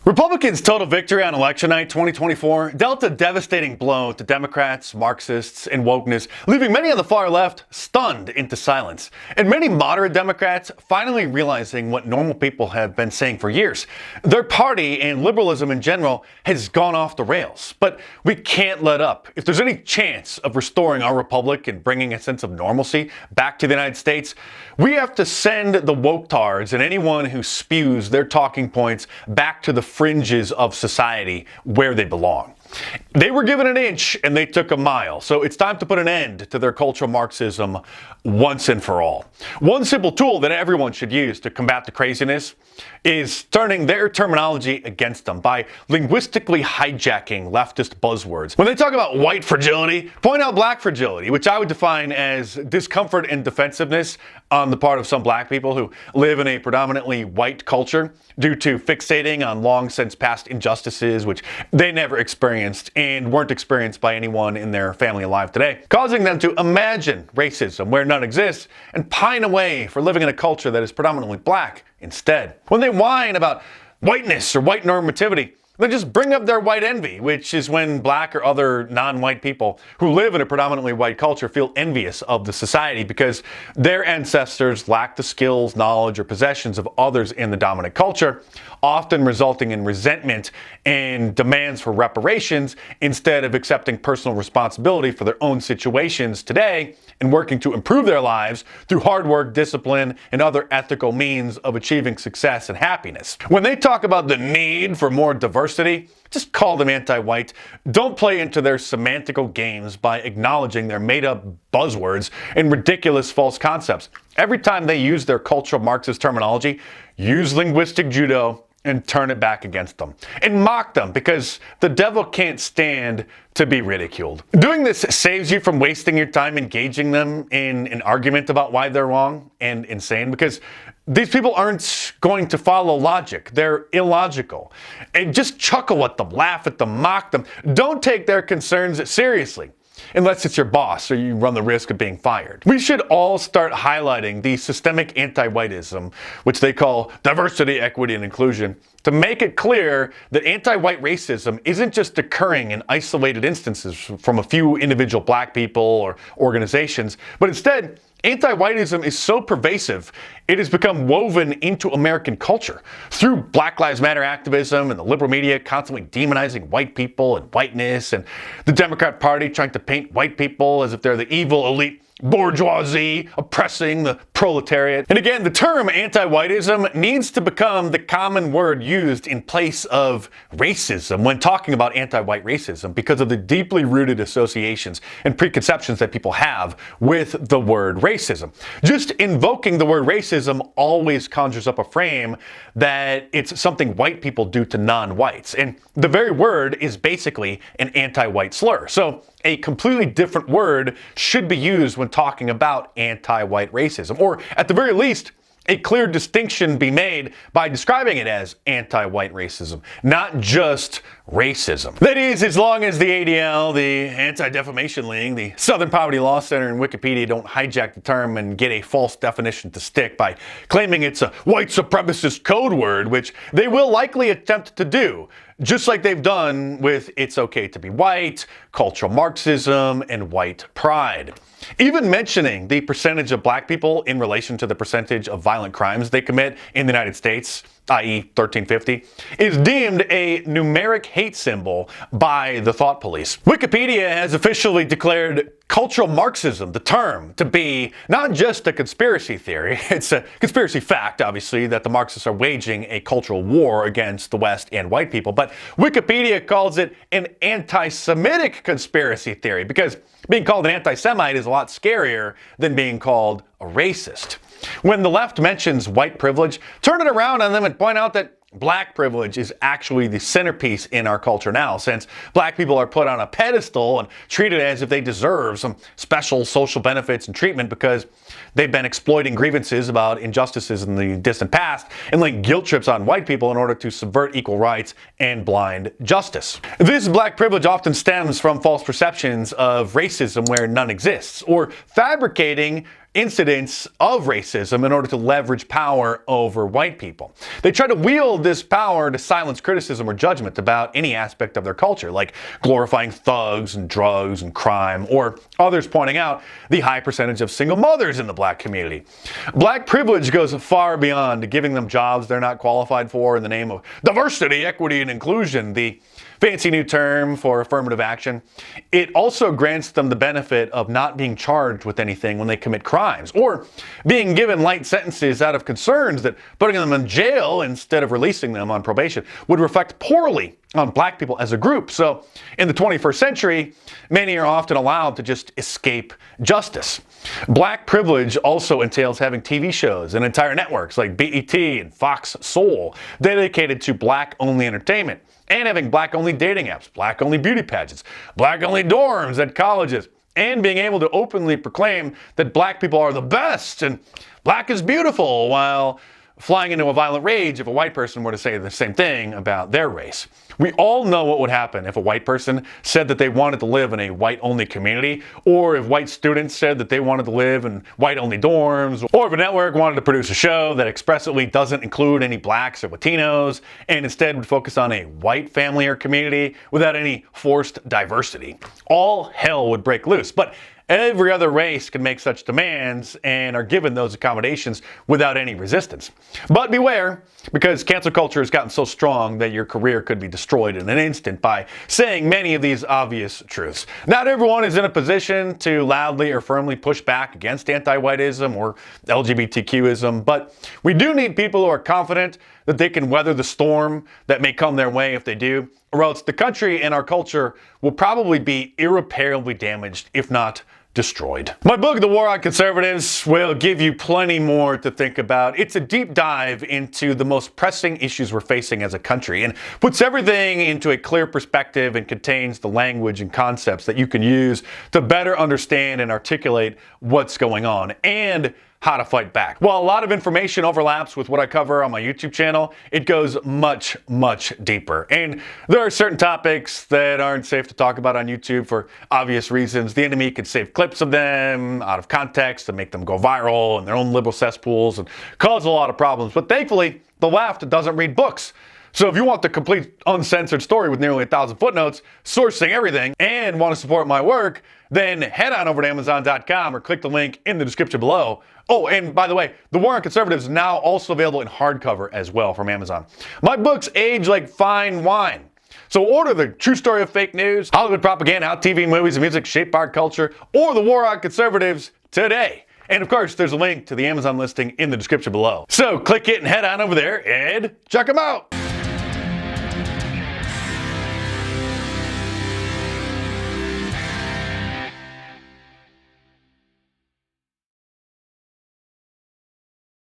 Republicans' total victory on election night 2024 dealt a devastating blow to Democrats, Marxists, and wokeness, leaving many on the far left stunned into silence. And many moderate Democrats finally realizing what normal people have been saying for years. Their party and liberalism in general has gone off the rails. But we can't let up. If there's any chance of restoring our republic and bringing a sense of normalcy back to the United States, we have to send the woke-tards and anyone who spews their talking points back to the fringes of society where they belong. They were given an inch and they took a mile, so it's time to put an end to their cultural Marxism once and for all. One simple tool that everyone should use to combat the craziness is turning their terminology against them by linguistically hijacking leftist buzzwords. When they talk about white fragility, point out black fragility, which I would define as discomfort and defensiveness on the part of some black people who live in a predominantly white culture due to fixating on long since past injustices which they never experienced and weren't experienced by anyone in their family alive today, causing them to imagine racism where none exists and pine away for living in a culture that is predominantly black instead. When they whine about whiteness or white normativity, they just bring up their white envy, which is when black or other non-white people who live in a predominantly white culture feel envious of the society because their ancestors lack the skills, knowledge, or possessions of others in the dominant culture, often resulting in resentment and demands for reparations instead of accepting personal responsibility for their own situations today and working to improve their lives through hard work, discipline, and other ethical means of achieving success and happiness. When they talk about the need for more diversity, just call them anti-white. Don't play into their semantical games by acknowledging their made-up buzzwords and ridiculous false concepts. Every time they use their cultural Marxist terminology, use linguistic judo and turn it back against them. And mock them because the devil can't stand to be ridiculed. Doing this saves you from wasting your time engaging them in an argument about why they're wrong and insane, because these people aren't going to follow logic. They're illogical. And just chuckle at them, laugh at them, mock them. Don't take their concerns seriously, unless it's your boss or you run the risk of being fired. We should all start highlighting the systemic anti-whiteism, which they call diversity, equity, and inclusion, to make it clear that anti-white racism isn't just occurring in isolated instances from a few individual black people or organizations, but instead, anti-whiteism is so pervasive, it has become woven into American culture through Black Lives Matter activism and the liberal media constantly demonizing white people and whiteness, and the Democrat Party trying to paint white people as if they're the evil elite bourgeoisie oppressing the proletariat. And again, the term anti-whiteism needs to become the common word used in place of racism when talking about anti-white racism because of the deeply rooted associations and preconceptions that people have with the word racism. Just invoking the word racism always conjures up a frame that it's something white people do to non-whites. And the very word is basically an anti-white slur. So a completely different word should be used when talking about anti-white racism, or at the very least, a clear distinction be made by describing it as anti-white racism, not just racism. That is, as long as the ADL, the Anti-Defamation League, the Southern Poverty Law Center, and Wikipedia don't hijack the term and get a false definition to stick by claiming it's a white supremacist code word, which they will likely attempt to do, just like they've done with It's Okay to Be White, cultural Marxism, and white pride. Even mentioning the percentage of black people in relation to the percentage of violent crimes they commit in the United States, i.e. 1350, is deemed a numeric hate symbol by the thought police. Wikipedia has officially declared cultural Marxism, the term, to be not just a conspiracy theory. It's a conspiracy fact, obviously, that the Marxists are waging a cultural war against the West and white people, but Wikipedia calls it an anti-Semitic conspiracy theory because being called an anti-Semite is a lot scarier than being called a racist. When the left mentions white privilege, turn it around on them and point out that black privilege is actually the centerpiece in our culture now, since black people are put on a pedestal and treated as if they deserve some special social benefits and treatment because they've been exploiting grievances about injustices in the distant past and laying guilt trips on white people in order to subvert equal rights and blind justice. This black privilege often stems from false perceptions of racism where none exists, or fabricating incidents of racism in order to leverage power over white people. They try to wield this power to silence criticism or judgment about any aspect of their culture, like glorifying thugs and drugs and crime, or others pointing out the high percentage of single mothers in the black community. Black privilege goes far beyond giving them jobs they're not qualified for in the name of diversity, equity, and inclusion, the fancy new term for affirmative action. It also grants them the benefit of not being charged with anything when they commit crimes, or being given light sentences out of concerns that putting them in jail instead of releasing them on probation would reflect poorly on black people as a group. So in the 21st century, many are often allowed to just escape justice. Black privilege also entails having TV shows and entire networks like BET and Fox Soul dedicated to black-only entertainment, and having black-only dating apps, black-only beauty pageants, black-only dorms at colleges, and being able to openly proclaim that black people are the best and black is beautiful, while flying into a violent rage if a white person were to say the same thing about their race. We all know what would happen if a white person said that they wanted to live in a white-only community, or if white students said that they wanted to live in white-only dorms, or if a network wanted to produce a show that expressly doesn't include any blacks or Latinos, and instead would focus on a white family or community without any forced diversity. All hell would break loose. But every other race can make such demands and are given those accommodations without any resistance. But beware, because cancel culture has gotten so strong that your career could be destroyed in an instant by saying many of these obvious truths. Not everyone is in a position to loudly or firmly push back against anti-whiteism or LGBTQism, but we do need people who are confident that they can weather the storm that may come their way if they do, or else the country and our culture will probably be irreparably damaged, if not destroyed. My book, The War on Conservatives, will give you plenty more to think about. It's a deep dive into the most pressing issues we're facing as a country and puts everything into a clear perspective and contains the language and concepts that you can use to better understand and articulate what's going on and how to fight back. While a lot of information overlaps with what I cover on my YouTube channel, it goes much, much deeper. And there are certain topics that aren't safe to talk about on YouTube for obvious reasons. The enemy could save clips of them out of context and make them go viral in their own liberal cesspools and cause a lot of problems. But thankfully, the left doesn't read books. So if you want the complete uncensored story with nearly 1,000 footnotes, sourcing everything, and want to support my work, then head on over to Amazon.com or click the link in the description below. Oh, and by the way, The War on Conservatives is now also available in hardcover as well from Amazon. My books age like fine wine. So order The True Story of Fake News, Hollywood Propaganda, How TV, Movies, and Music Shape Our Culture, or The War on Conservatives today. And of course, there's a link to the Amazon listing in the description below. So click it and head on over there and check them out.